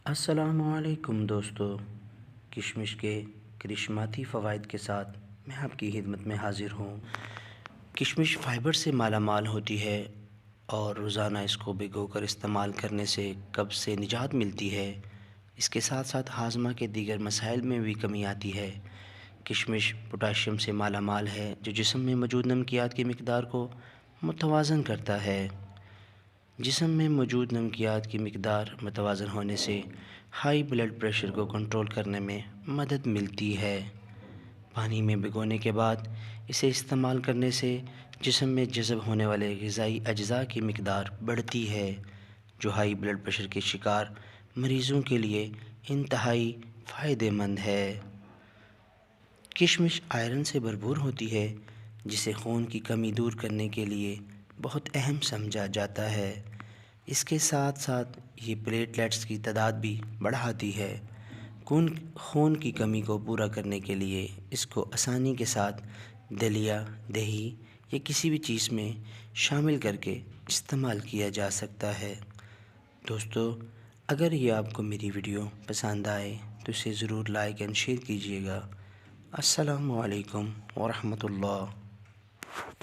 السلام علیکم دوستو، کشمش کے کرشماتی فوائد کے ساتھ میں آپ کی خدمت میں حاضر ہوں۔ کشمش فائبر سے مالا مال ہوتی ہے اور روزانہ اس کو بھگو کر استعمال کرنے سے قبض سے نجات ملتی ہے۔ اس کے ساتھ ساتھ ہاضمہ کے دیگر مسائل میں بھی کمی آتی ہے۔ کشمش پوٹاشیم سے مالا مال ہے جو جسم میں موجود نمکیات کی مقدار کو متوازن کرتا ہے۔ جسم میں موجود نمکیات کی مقدار متوازن ہونے سے ہائی بلڈ پریشر کو کنٹرول کرنے میں مدد ملتی ہے۔ پانی میں بھگونے کے بعد اسے استعمال کرنے سے جسم میں جذب ہونے والے غذائی اجزاء کی مقدار بڑھتی ہے، جو ہائی بلڈ پریشر کے شکار مریضوں کے لیے انتہائی فائدہ مند ہے۔ کشمش آئرن سے بھرپور ہوتی ہے، جسے خون کی کمی دور کرنے کے لیے بہت اہم سمجھا جاتا ہے۔ اس کے ساتھ ساتھ یہ پلیٹلیٹس کی تعداد بھی بڑھاتی ہے۔ خون کی کمی کو پورا کرنے کے لیے اس کو آسانی کے ساتھ دلیا، دہی یا کسی بھی چیز میں شامل کر کے استعمال کیا جا سکتا ہے۔ دوستو، اگر یہ آپ کو میری ویڈیو پسند آئے تو اسے ضرور لائک اینڈ شیئر کیجیے گا۔ السلام علیکم ورحمۃ اللہ۔